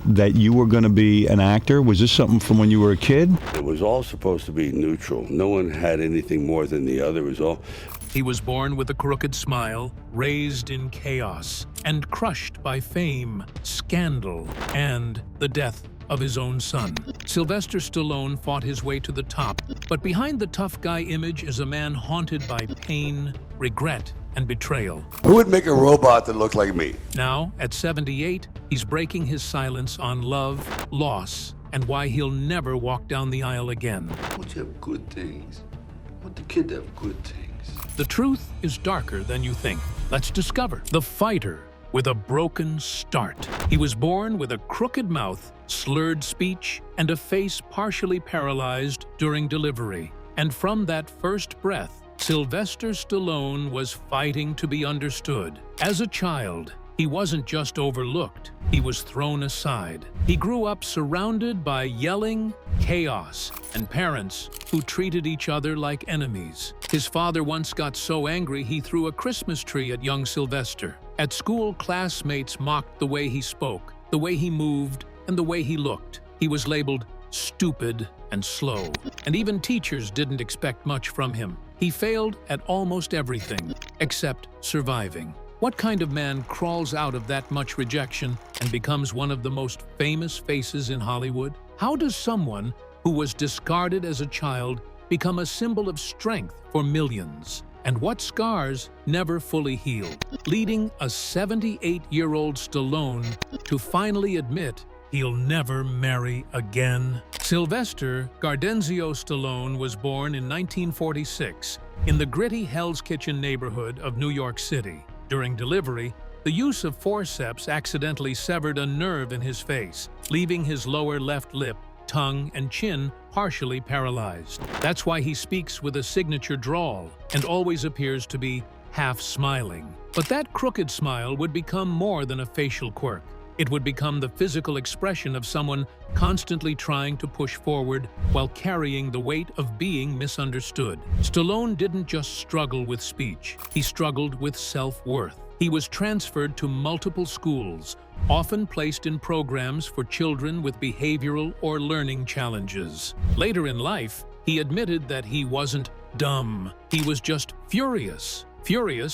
that you were going to be an actor? Was this something from when you were a kid? It was all supposed to be neutral. No one had anything more than the other. It was all... He was born with a crooked smile, raised in chaos, and crushed by fame, scandal, and the death of his own son. Sylvester Stallone fought his way to the top, but behind the tough guy image is a man haunted by pain, regret, and betrayal. Who would make a robot that looked like me? Now, at 78, he's breaking his silence on love, loss, and why he'll never walk down the aisle again. I want you to have good things. I want the kid to have good things. The truth is darker than you think. Let's discover the fighter with a broken start. He was born with a crooked mouth, slurred speech, and a face partially paralyzed during delivery. And from that first breath, Sylvester Stallone was fighting to be understood. As a child, he wasn't just overlooked, he was thrown aside. He grew up surrounded by yelling, chaos, and parents who treated each other like enemies. His father once got so angry he threw a Christmas tree at young Sylvester. At school, classmates mocked the way he spoke, the way he moved, and the way he looked. He was labeled stupid and slow, and even teachers didn't expect much from him. He failed at almost everything, except surviving. What kind of man crawls out of that much rejection and becomes one of the most famous faces in Hollywood? How does someone who was discarded as a child become a symbol of strength for millions? And what scars never fully heal, leading a 78-year-old Stallone to finally admit he'll never marry again? Sylvester Gardenzio Stallone was born in 1946 in the gritty Hell's Kitchen neighborhood of New York City. During delivery, the use of forceps accidentally severed a nerve in his face, leaving his lower left lip, tongue, and chin partially paralyzed. That's why he speaks with a signature drawl and always appears to be half smiling. But that crooked smile would become more than a facial quirk. It would become the physical expression of someone constantly trying to push forward while carrying the weight of being misunderstood. Stallone didn't just struggle with speech, he struggled with self-worth. He was transferred to multiple schools, often placed in programs for children with behavioral or learning challenges. Later in life, he admitted that he wasn't dumb, he was just furious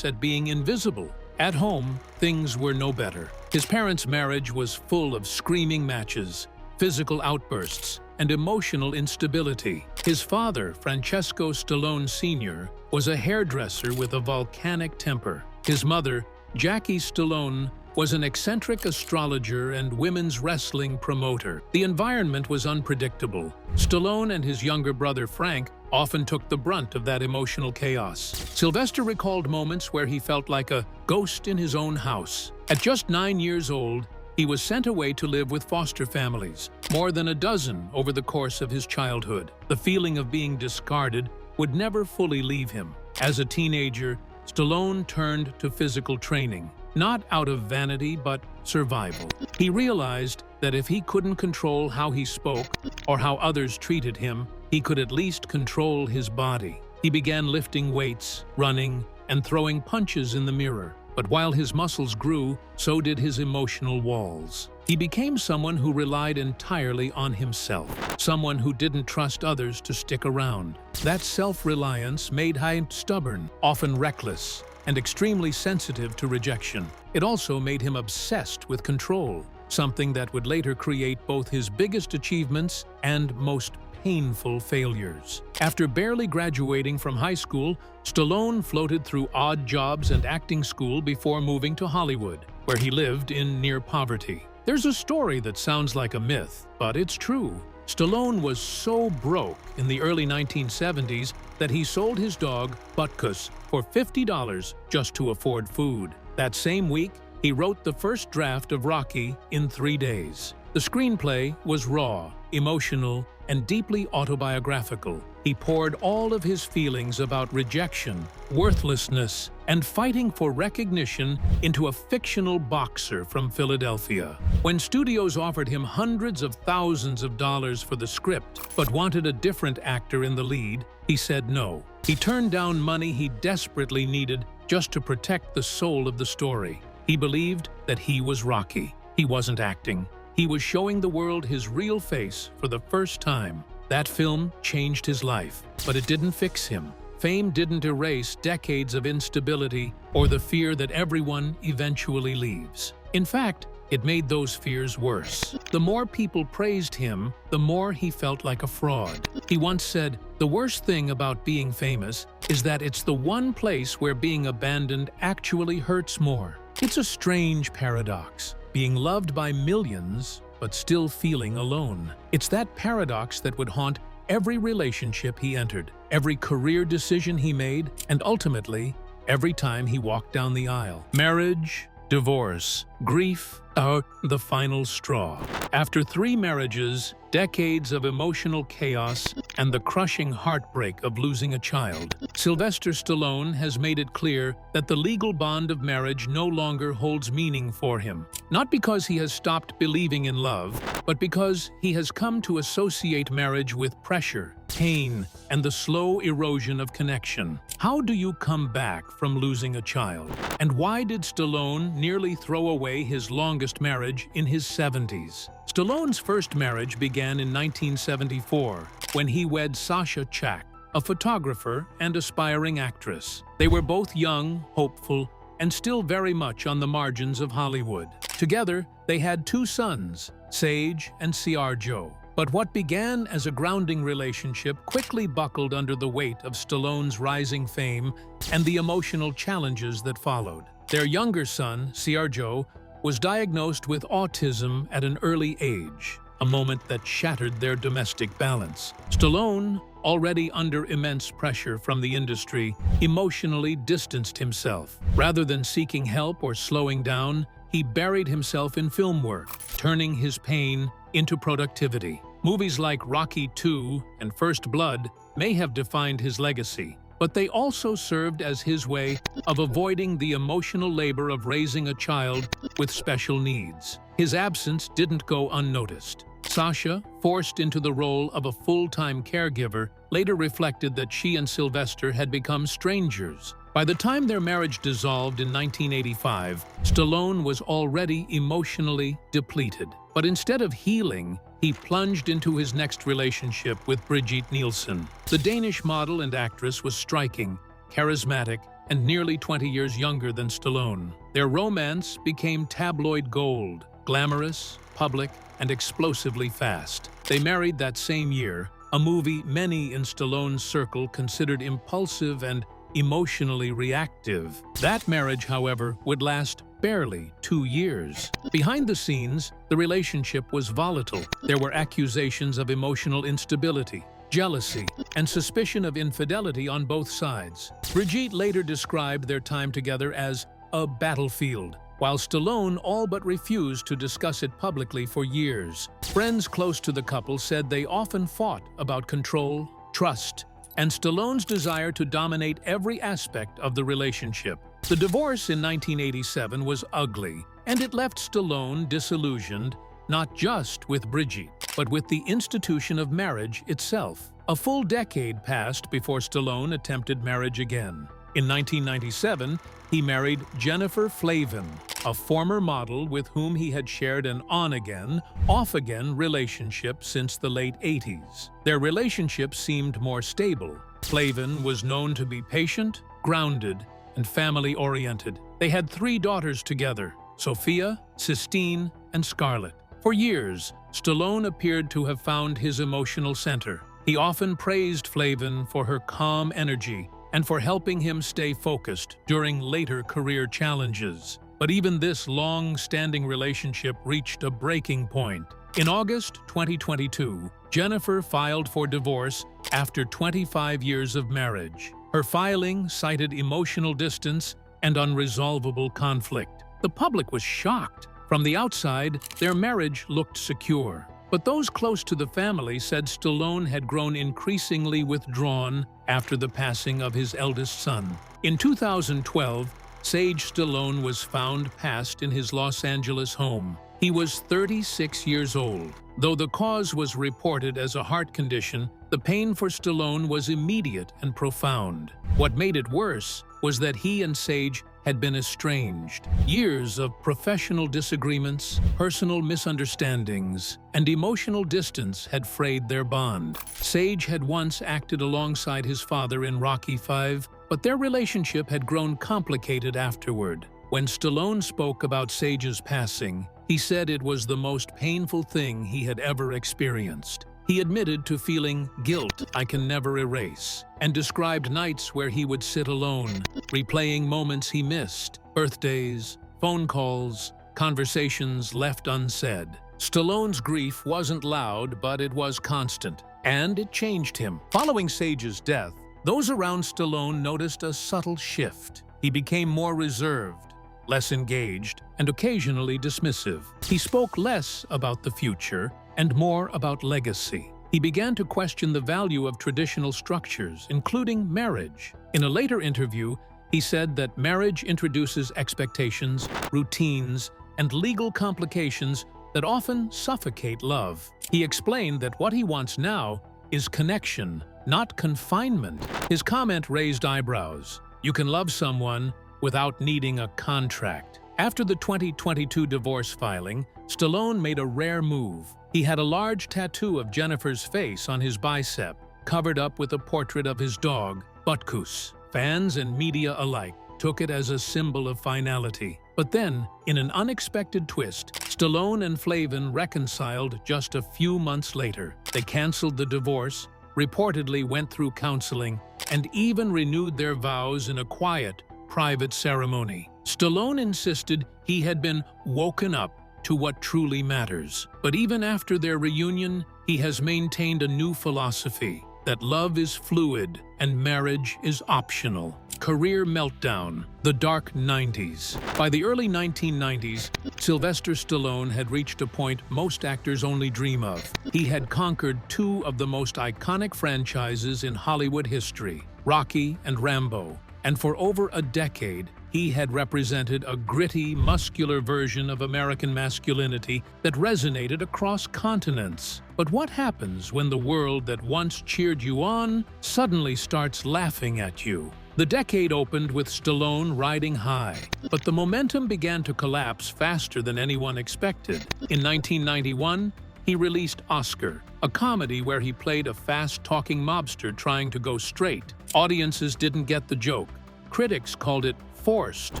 at being invisible. At home, things were no better. His parents' marriage was full of screaming matches, physical outbursts, and emotional instability. His father, Francesco Stallone Sr., was a hairdresser with a volcanic temper. His mother, Jackie Stallone, was an eccentric astrologer and women's wrestling promoter. The environment was unpredictable. Stallone and his younger brother Frank often took the brunt of that emotional chaos. Sylvester recalled moments where he felt like a ghost in his own house. At just 9 years old, he was sent away to live with foster families, more than a dozen over the course of his childhood. The feeling of being discarded would never fully leave him. As a teenager, Stallone turned to physical training, not out of vanity but survival. He realized that if he couldn't control how he spoke or how others treated him, he could at least control his body. He began lifting weights, running, and throwing punches in the mirror. But while his muscles grew, so did his emotional walls. He became someone who relied entirely on himself, someone who didn't trust others to stick around. That self-reliance made him stubborn, often reckless, and extremely sensitive to rejection. It also made him obsessed with control, something that would later create both his biggest achievements and most painful failures. After barely graduating from high school, Stallone floated through odd jobs and acting school before moving to Hollywood, where he lived in near poverty. There's a story that sounds like a myth, but it's true. Stallone was so broke in the early 1970s that he sold his dog, Butkus, for $50 just to afford food. That same week, he wrote the first draft of Rocky in 3 days. The screenplay was raw, emotional, and deeply autobiographical. He poured all of his feelings about rejection, worthlessness, and fighting for recognition into a fictional boxer from Philadelphia. When studios offered him hundreds of thousands of dollars for the script but wanted a different actor in the lead, he said no. He turned down money he desperately needed just to protect the soul of the story. He believed that he was Rocky. He wasn't acting. He was showing the world his real face for the first time. That film changed his life, but it didn't fix him. Fame didn't erase decades of instability or the fear that everyone eventually leaves. In fact, it made those fears worse. The more people praised him, the more he felt like a fraud. He once said, "The worst thing about being famous is that it's the one place where being abandoned actually hurts more." It's a strange paradox, being loved by millions but still feeling alone. It's that paradox that would haunt every relationship he entered, every career decision he made, and ultimately, every time he walked down the aisle. Marriage, divorce, grief are the final straw. After 3 marriages, decades of emotional chaos, and the crushing heartbreak of losing a child, Sylvester Stallone has made it clear that the legal bond of marriage no longer holds meaning for him. Not because he has stopped believing in love, but because he has come to associate marriage with pressure, pain, and the slow erosion of connection. How do you come back from losing a child? And why did Stallone nearly throw away his longest marriage in his 70s? Stallone's first marriage began in 1974 when he wed Sasha Chak, a photographer and aspiring actress. They were both young, hopeful, and still very much on the margins of Hollywood. Together, they had 2 sons, Sage and Joe. But what began as a grounding relationship quickly buckled under the weight of Stallone's rising fame and the emotional challenges that followed. Their younger son, Joe, was diagnosed with autism at an early age, a moment that shattered their domestic balance. Stallone, already under immense pressure from the industry, emotionally distanced himself. Rather than seeking help or slowing down, he buried himself in film work, turning his pain into productivity. Movies like Rocky II and First Blood may have defined his legacy, but they also served as his way of avoiding the emotional labor of raising a child with special needs. His absence didn't go unnoticed. Sasha, forced into the role of a full-time caregiver, later reflected that she and Sylvester had become strangers. By the time their marriage dissolved in 1985, Stallone was already emotionally depleted. But instead of healing, he plunged into his next relationship with Brigitte Nielsen. The Danish model and actress was striking, charismatic, and nearly 20 years younger than Stallone. Their romance became tabloid gold, glamorous, public, and explosively fast. They married that same year, a movie many in Stallone's circle considered impulsive and emotionally reactive. That marriage, however, would last barely 2 years. Behind the scenes, the relationship was volatile. There were accusations of emotional instability, jealousy, and suspicion of infidelity on both sides. Brigitte later described their time together as a battlefield, while Stallone all but refused to discuss it publicly for years. Friends close to the couple said they often fought about control, trust, and Stallone's desire to dominate every aspect of the relationship. The divorce in 1987 was ugly, and it left Stallone disillusioned, not just with Brigitte, but with the institution of marriage itself. A full decade passed before Stallone attempted marriage again. In 1997, he married Jennifer Flavin, a former model with whom he had shared an on-again, off-again relationship since the late 80s. Their relationship seemed more stable. Flavin was known to be patient, grounded, and family-oriented. They had 3 daughters together, Sophia, Sistine, and Scarlett. For years, Stallone appeared to have found his emotional center. He often praised Flavin for her calm energy and for helping him stay focused during later career challenges. But even this long-standing relationship reached a breaking point. In August 2022, Jennifer filed for divorce after 25 years of marriage. Her filing cited emotional distance and unresolvable conflict. The public was shocked. From the outside, their marriage looked secure. But those close to the family said Stallone had grown increasingly withdrawn after the passing of his eldest son. In 2012, Sage Stallone was found passed in his Los Angeles home. He was 36 years old. Though the cause was reported as a heart condition, the pain for Stallone was immediate and profound. What made it worse was that he and Sage had been estranged. Years of professional disagreements, personal misunderstandings, and emotional distance had frayed their bond. Sage had once acted alongside his father in Rocky V, but their relationship had grown complicated afterward. When Stallone spoke about Sage's passing, he said it was the most painful thing he had ever experienced. He admitted to feeling guilt I can never erase, and described nights where he would sit alone, replaying moments he missed, birthdays, phone calls, conversations left unsaid. Stallone's grief wasn't loud, but it was constant, and it changed him. Following Sage's death, those around Stallone noticed a subtle shift. He became more reserved, less engaged, and occasionally dismissive. He spoke less about the future and more about legacy. He began to question the value of traditional structures, including marriage. In a later interview, he said that marriage introduces expectations, routines, and legal complications that often suffocate love. He explained that what he wants now is connection, not confinement. His comment raised eyebrows. You can love someone without needing a contract. After the 2022 divorce filing, Stallone made a rare move. He had a large tattoo of Jennifer's face on his bicep, covered up with a portrait of his dog, Butkus. Fans and media alike took it as a symbol of finality. But then, in an unexpected twist, Stallone and Flavin reconciled just a few months later. They canceled the divorce, reportedly went through counseling, and even renewed their vows in a quiet, private ceremony. Stallone insisted he had been woken up to what truly matters. But even after their reunion, he has maintained a new philosophy, that love is fluid and marriage is optional. Career meltdown, the dark 90s. By the early 1990s, Sylvester Stallone had reached a point most actors only dream of. He had conquered two of the most iconic franchises in Hollywood history, Rocky and Rambo. And for over a decade, he had represented a gritty, muscular version of American masculinity that resonated across continents. But what happens when the world that once cheered you on suddenly starts laughing at you? The decade opened with Stallone riding high, but the momentum began to collapse faster than anyone expected. In 1991, he released Oscar, a comedy where he played a fast-talking mobster trying to go straight. Audiences didn't get the joke. Critics called it forced,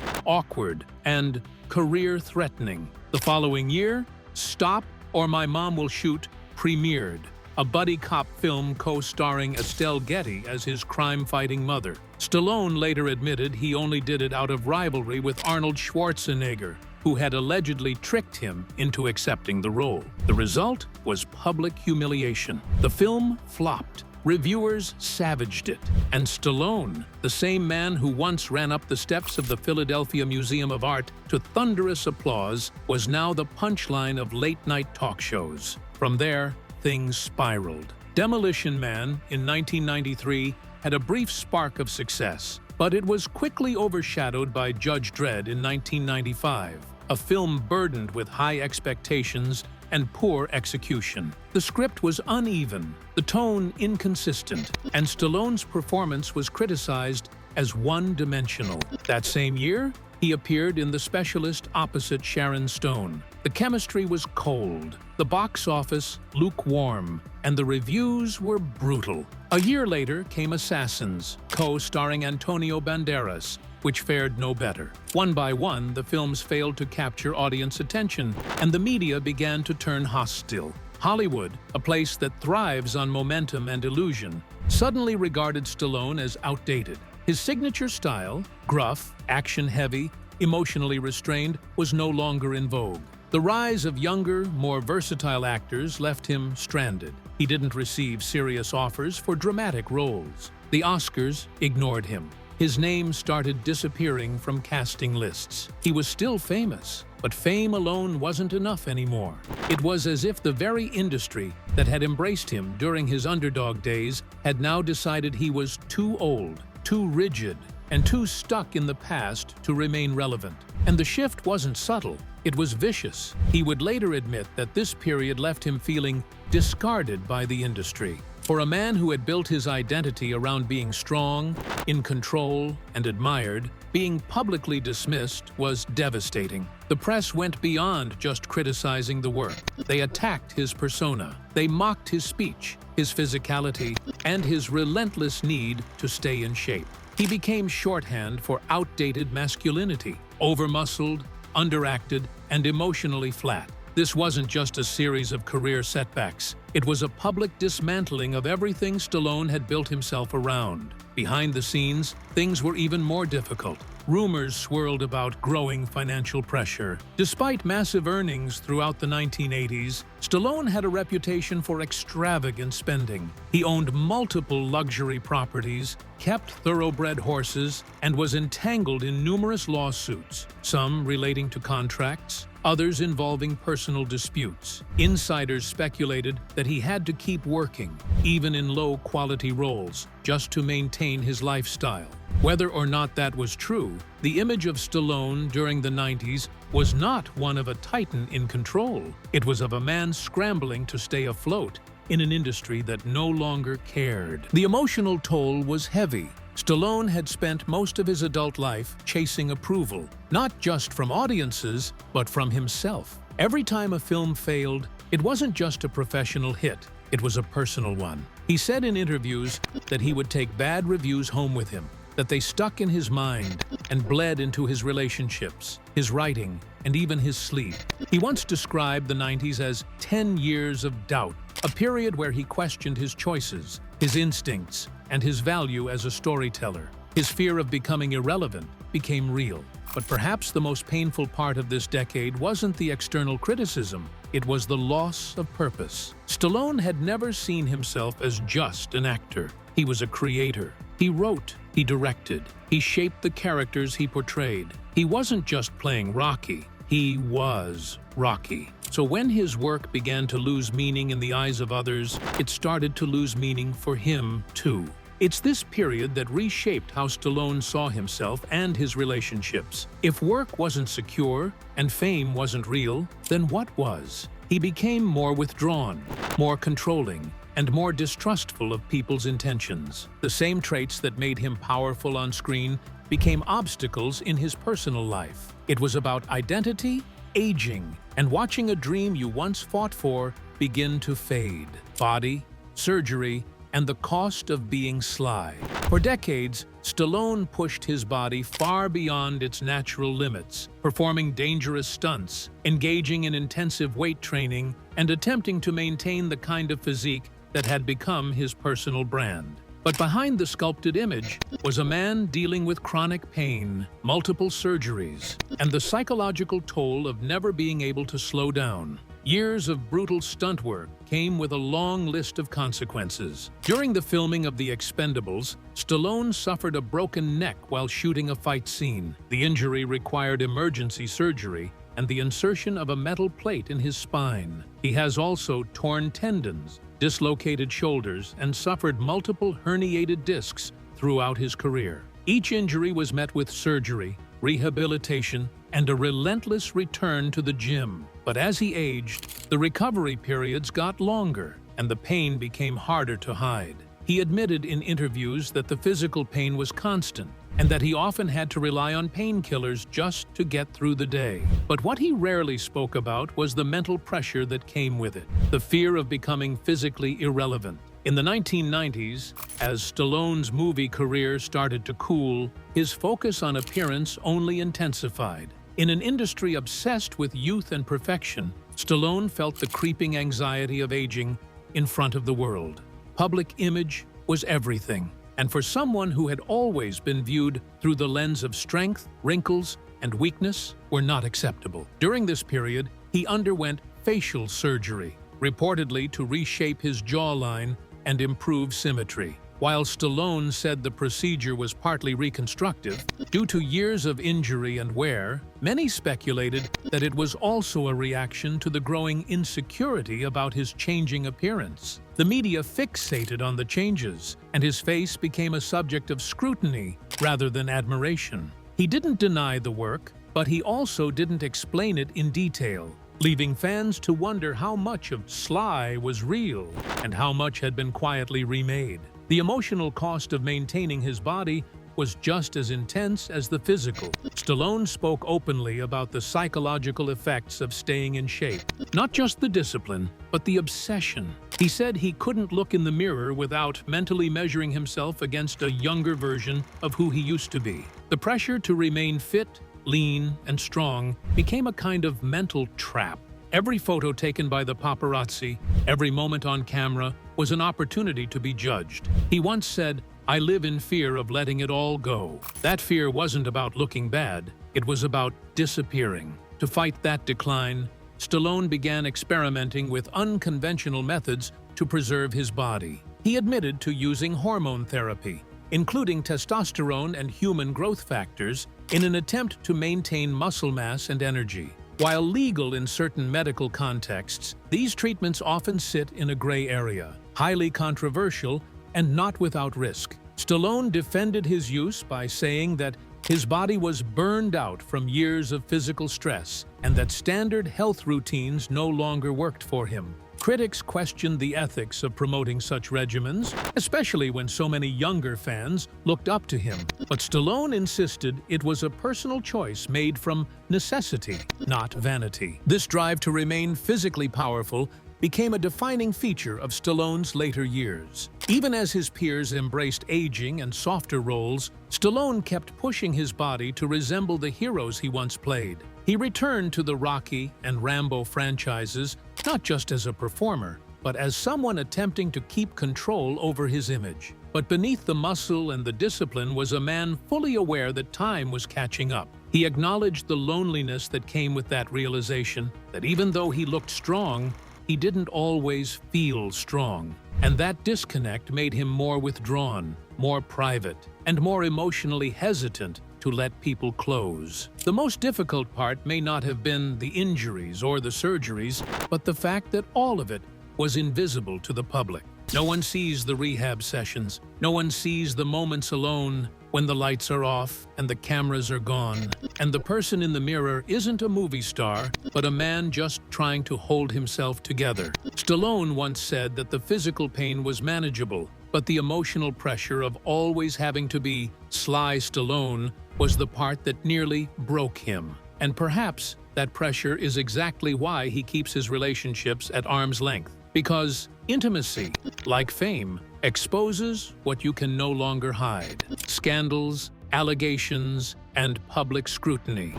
awkward, and career-threatening. The following year, Stop or My Mom Will Shoot premiered, a buddy cop film co-starring Estelle Getty as his crime-fighting mother. Stallone later admitted he only did it out of rivalry with Arnold Schwarzenegger, who had allegedly tricked him into accepting the role. The result was public humiliation. The film flopped. Reviewers savaged it, and Stallone, the same man who once ran up the steps of the Philadelphia Museum of Art to thunderous applause, was now the punchline of late-night talk shows. From there, things spiraled. Demolition Man, in 1993, had a brief spark of success, but it was quickly overshadowed by Judge Dredd in 1995, a film burdened with high expectations and poor execution. The script was uneven, the tone inconsistent, and Stallone's performance was criticized as one-dimensional. That same year, he appeared in The Specialist opposite Sharon Stone. The chemistry was cold, the box office lukewarm, and the reviews were brutal. A year later came Assassins, co-starring Antonio Banderas, which fared no better. One by one, the films failed to capture audience attention, and the media began to turn hostile. Hollywood, a place that thrives on momentum and illusion, suddenly regarded Stallone as outdated. His signature style, gruff, action-heavy, emotionally restrained, was no longer in vogue. The rise of younger, more versatile actors left him stranded. He didn't receive serious offers for dramatic roles. The Oscars ignored him. His name started disappearing from casting lists. He was still famous, but fame alone wasn't enough anymore. It was as if the very industry that had embraced him during his underdog days had now decided he was too old, too rigid, and too stuck in the past to remain relevant. And the shift wasn't subtle, it was vicious. He would later admit that this period left him feeling discarded by the industry. For a man who had built his identity around being strong, in control, and admired, being publicly dismissed was devastating. The press went beyond just criticizing the work. They attacked his persona. They mocked his speech, his physicality, and his relentless need to stay in shape. He became shorthand for outdated masculinity, over-muscled, underacted, and emotionally flat. This wasn't just a series of career setbacks. It was a public dismantling of everything Stallone had built himself around. Behind the scenes, things were even more difficult. Rumors swirled about growing financial pressure. Despite massive earnings throughout the 1980s, Stallone had a reputation for extravagant spending. He owned multiple luxury properties, kept thoroughbred horses, and was entangled in numerous lawsuits, some relating to contracts, others involving personal disputes. Insiders speculated that he had to keep working, even in low-quality roles, just to maintain his lifestyle. Whether or not that was true, the image of Stallone during the 90s was not one of a titan in control. It was of a man scrambling to stay afloat in an industry that no longer cared. The emotional toll was heavy. Stallone had spent most of his adult life chasing approval, not just from audiences, but from himself. Every time a film failed, it wasn't just a professional hit, it was a personal one. He said in interviews that he would take bad reviews home with him, that they stuck in his mind and bled into his relationships, his writing, and even his sleep. He once described the 90s as 10 years of doubt, a period where he questioned his choices, his instincts, and his value as a storyteller. His fear of becoming irrelevant became real. But perhaps the most painful part of this decade wasn't the external criticism, it was the loss of purpose. Stallone had never seen himself as just an actor. He was a creator. He wrote, he directed, he shaped the characters he portrayed. He wasn't just playing Rocky, he was Rocky. So when his work began to lose meaning in the eyes of others, it started to lose meaning for him too. It's this period that reshaped how Stallone saw himself and his relationships. If work wasn't secure and fame wasn't real, then what was? He became more withdrawn, more controlling, and more distrustful of people's intentions. The same traits that made him powerful on screen became obstacles in his personal life. It was about identity, aging, and watching a dream you once fought for begin to fade. Body, surgery, and the cost of being sly. For decades, Stallone pushed his body far beyond its natural limits, performing dangerous stunts, engaging in intensive weight training, and attempting to maintain the kind of physique that had become his personal brand. But behind the sculpted image was a man dealing with chronic pain, multiple surgeries, and the psychological toll of never being able to slow down. Years of brutal stunt work came with a long list of consequences. During the filming of The Expendables, Stallone suffered a broken neck while shooting a fight scene. The injury required emergency surgery and the insertion of a metal plate in his spine. He has also torn tendons, dislocated shoulders, and suffered multiple herniated discs throughout his career. Each injury was met with surgery, rehabilitation, and a relentless return to the gym. But as he aged, the recovery periods got longer, and the pain became harder to hide. He admitted in interviews that the physical pain was constant, and that he often had to rely on painkillers just to get through the day. But what he rarely spoke about was the mental pressure that came with it, the fear of becoming physically irrelevant. In the 1990s, as Stallone's movie career started to cool, his focus on appearance only intensified. In an industry obsessed with youth and perfection, Stallone felt the creeping anxiety of aging in front of the world. Public image was everything, and for someone who had always been viewed through the lens of strength, wrinkles, and weakness were not acceptable. During this period, he underwent facial surgery, reportedly to reshape his jawline and improve symmetry. While Stallone said the procedure was partly reconstructive, due to years of injury and wear, many speculated that it was also a reaction to the growing insecurity about his changing appearance. The media fixated on the changes, and his face became a subject of scrutiny rather than admiration. He didn't deny the work, but he also didn't explain it in detail. leaving fans to wonder how much of Sly was real and how much had been quietly remade. The emotional cost of maintaining his body was just as intense as the physical. Stallone spoke openly about the psychological effects of staying in shape. Not just the discipline, but the obsession. He said he couldn't look in the mirror without mentally measuring himself against a younger version of who he used to be. The pressure to remain fit, lean, and strong became a kind of mental trap. Every photo taken by the paparazzi, every moment on camera, was an opportunity to be judged. He once said, "I live in fear of letting it all go." That fear wasn't about looking bad, it was about disappearing. To fight that decline, Stallone began experimenting with unconventional methods to preserve his body. He admitted to using hormone therapy, including testosterone and human growth factors, in an attempt to maintain muscle mass and energy. While legal in certain medical contexts, these treatments often sit in a gray area, highly controversial and not without risk. Stallone defended his use by saying that his body was burned out from years of physical stress and that standard health routines no longer worked for him. Critics questioned the ethics of promoting such regimens, especially when so many younger fans looked up to him. But Stallone insisted it was a personal choice made from necessity, not vanity. This drive to remain physically powerful became a defining feature of Stallone's later years. Even as his peers embraced aging and softer roles, Stallone kept pushing his body to resemble the heroes he once played. He returned to the Rocky and Rambo franchises not just as a performer, but as someone attempting to keep control over his image. But beneath the muscle and the discipline was a man fully aware that time was catching up. He acknowledged the loneliness that came with that realization, that even though he looked strong, he didn't always feel strong. And that disconnect made him more withdrawn, more private, and more emotionally hesitant to let people close. The most difficult part may not have been the injuries or the surgeries, but the fact that all of it was invisible to the public. No one sees the rehab sessions. No one sees the moments alone when the lights are off and the cameras are gone. And the person in the mirror isn't a movie star, but a man just trying to hold himself together. Stallone once said that the physical pain was manageable, but the emotional pressure of always having to be Sly Stallone was the part that nearly broke him. And perhaps that pressure is exactly why he keeps his relationships at arm's length. Because intimacy, like fame, exposes what you can no longer hide: scandals, allegations, and public scrutiny.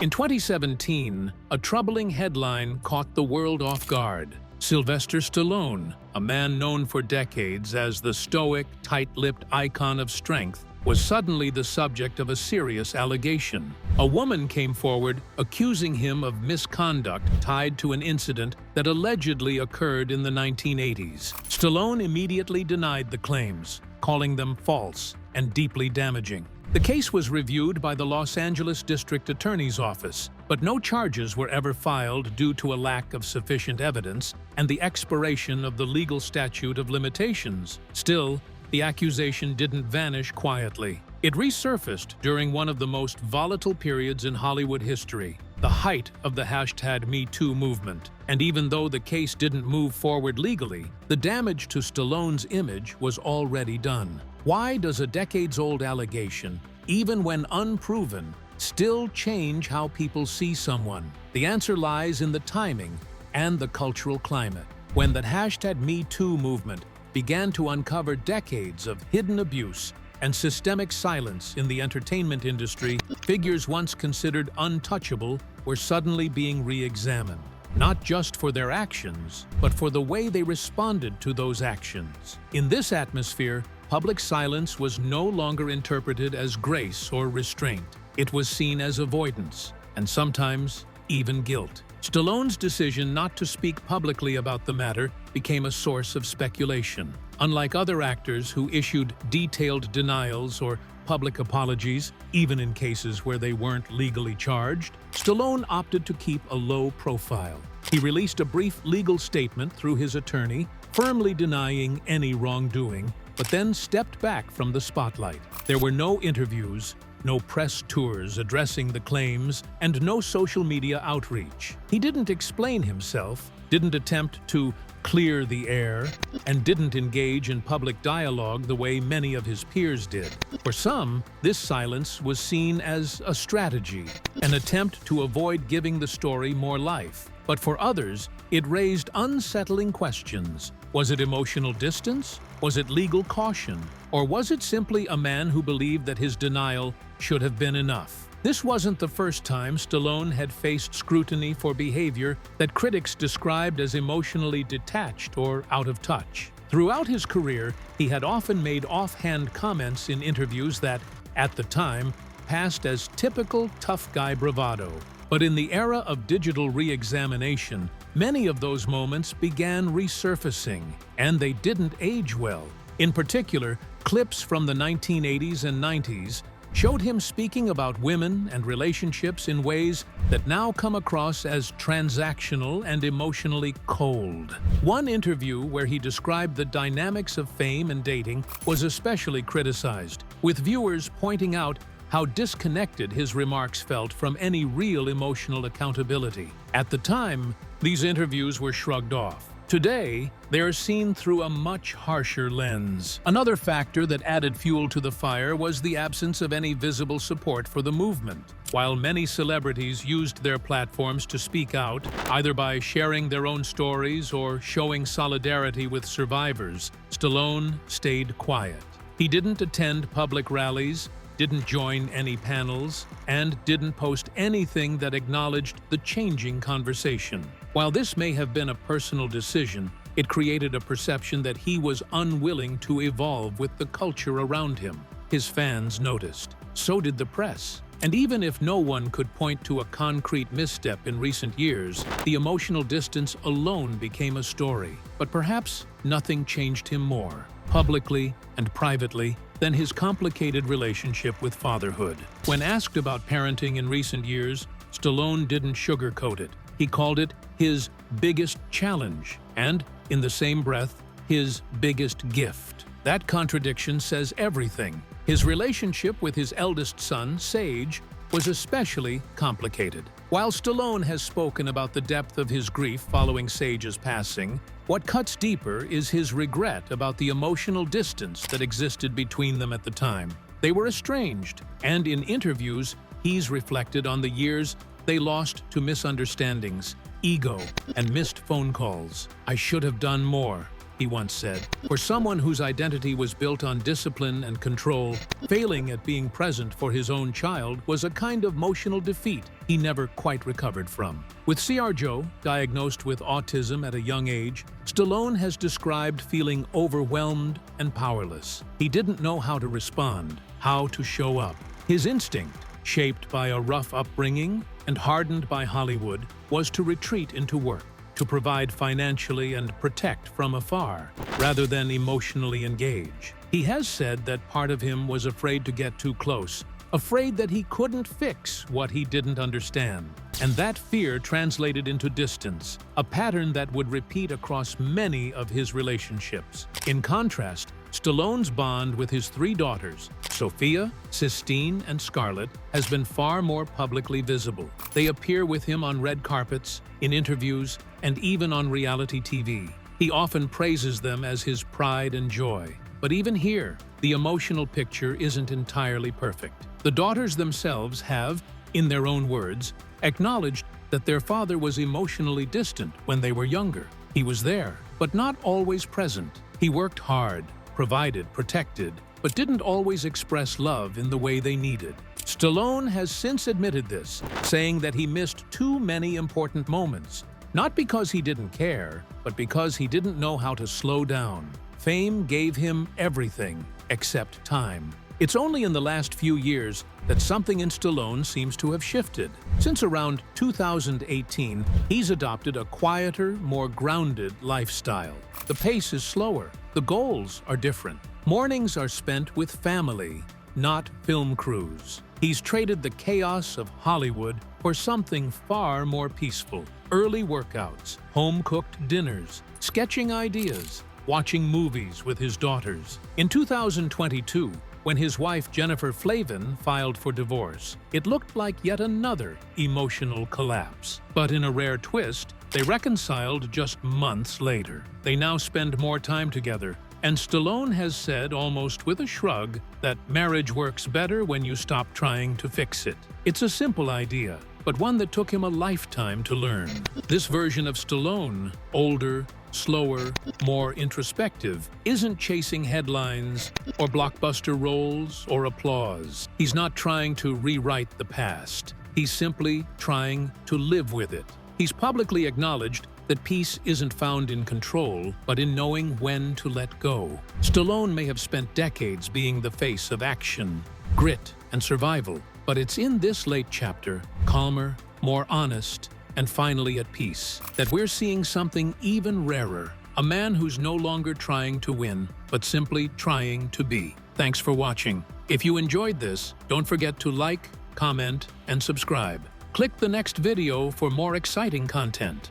In 2017, a troubling headline caught the world off guard. Sylvester Stallone, a man known for decades as the stoic, tight-lipped icon of strength, was suddenly the subject of a serious allegation. A woman came forward accusing him of misconduct tied to an incident that allegedly occurred in the 1980s. Stallone immediately denied the claims, calling them false and deeply damaging. The case was reviewed by the Los Angeles District Attorney's Office, but no charges were ever filed due to a lack of sufficient evidence and the expiration of the legal statute of limitations. Still, the accusation didn't vanish quietly. It resurfaced during one of the most volatile periods in Hollywood history, the height of the #MeToo movement. And even though the case didn't move forward legally, the damage to Stallone's image was already done. Why does a decades-old allegation, even when unproven, still change how people see someone? The answer lies in the timing and the cultural climate. When the #MeToo movement began to uncover decades of hidden abuse and systemic silence in the entertainment industry, figures once considered untouchable were suddenly being re-examined. Not just for their actions, but for the way they responded to those actions. In this atmosphere, public silence was no longer interpreted as grace or restraint. It was seen as avoidance, and sometimes even guilt. Stallone's decision not to speak publicly about the matter became a source of speculation. Unlike other actors who issued detailed denials or public apologies, even in cases where they weren't legally charged, Stallone opted to keep a low profile. He released a brief legal statement through his attorney, firmly denying any wrongdoing, but then stepped back from the spotlight. There were no interviews, no press tours addressing the claims, and no social media outreach. He didn't explain himself, didn't attempt to clear the air, and didn't engage in public dialogue the way many of his peers did. For some, this silence was seen as a strategy, an attempt to avoid giving the story more life. But for others, it raised unsettling questions. Was it emotional distance? Was it legal caution? Or was it simply a man who believed that his denial should have been enough? This wasn't the first time Stallone had faced scrutiny for behavior that critics described as emotionally detached or out of touch. Throughout his career, he had often made offhand comments in interviews that, at the time, passed as typical tough guy bravado. But in the era of digital re-examination, many of those moments began resurfacing, and they didn't age well. In particular, clips from the 1980s and 90s showed him speaking about women and relationships in ways that now come across as transactional and emotionally cold. One interview where he described the dynamics of fame and dating was especially criticized, with viewers pointing out how disconnected his remarks felt from any real emotional accountability. At the time, these interviews were shrugged off. Today, they are seen through a much harsher lens. Another factor that added fuel to the fire was the absence of any visible support for the movement. While many celebrities used their platforms to speak out, either by sharing their own stories or showing solidarity with survivors, Stallone stayed quiet. He didn't attend public rallies, didn't join any panels, and didn't post anything that acknowledged the changing conversation. While this may have been a personal decision, it created a perception that he was unwilling to evolve with the culture around him. His fans noticed. So did the press. And even if no one could point to a concrete misstep in recent years, the emotional distance alone became a story. But perhaps nothing changed him more, publicly and privately, than his complicated relationship with fatherhood. When asked about parenting in recent years, Stallone didn't sugarcoat it. He called it his biggest challenge and, in the same breath, his biggest gift. That contradiction says everything. His relationship with his eldest son, Sage, was especially complicated. While Stallone has spoken about the depth of his grief following Sage's passing, what cuts deeper is his regret about the emotional distance that existed between them at the time. They were estranged, and in interviews, he's reflected on the years they lost to misunderstandings, ego, and missed phone calls. "I should have done more," he once said. For someone whose identity was built on discipline and control, failing at being present for his own child was a kind of emotional defeat he never quite recovered from. With C.R. Joe, diagnosed with autism at a young age, Stallone has described feeling overwhelmed and powerless. He didn't know how to respond, how to show up. His instinct, shaped by a rough upbringing and hardened by Hollywood, was to retreat into work, to provide financially and protect from afar, rather than emotionally engage. He has said that part of him was afraid to get too close, afraid that he couldn't fix what he didn't understand. And that fear translated into distance, a pattern that would repeat across many of his relationships. In contrast, Stallone's bond with his three daughters, Sophia, Sistine, and Scarlett, has been far more publicly visible. They appear with him on red carpets, in interviews, and even on reality TV. He often praises them as his pride and joy. But even here, the emotional picture isn't entirely perfect. The daughters themselves have, in their own words, acknowledged that their father was emotionally distant when they were younger. He was there, but not always present. He worked hard, provided, protected, but didn't always express love in the way they needed. Stallone has since admitted this, saying that he missed too many important moments, not because he didn't care, but because he didn't know how to slow down. Fame gave him everything except time. It's only in the last few years that something in Stallone seems to have shifted. Since around 2018, he's adopted a quieter, more grounded lifestyle. The pace is slower. The goals are different. Mornings are spent with family, not film crews. He's traded the chaos of Hollywood for something far more peaceful. Early workouts, home-cooked dinners, sketching ideas, watching movies with his daughters. In 2022, when his wife Jennifer Flavin filed for divorce. It looked like yet another emotional collapse. But in a rare twist, they reconciled just months later. They now spend more time together, and Stallone has said, almost with a shrug, that marriage works better when you stop trying to fix it. It's a simple idea, but one that took him a lifetime to learn. This version of Stallone, older, slower, more introspective, isn't chasing headlines or blockbuster roles or applause. He's not trying to rewrite the past. He's simply trying to live with it. He's publicly acknowledged that peace isn't found in control, but in knowing when to let go. Stallone may have spent decades being the face of action, grit, and survival, but it's in this late chapter, calmer, more honest, and finally at peace, that we're seeing something even rarer. A man who's no longer trying to win, but simply trying to be. Thanks for watching. If you enjoyed this, don't forget to like, comment, and subscribe. Click the next video for more exciting content.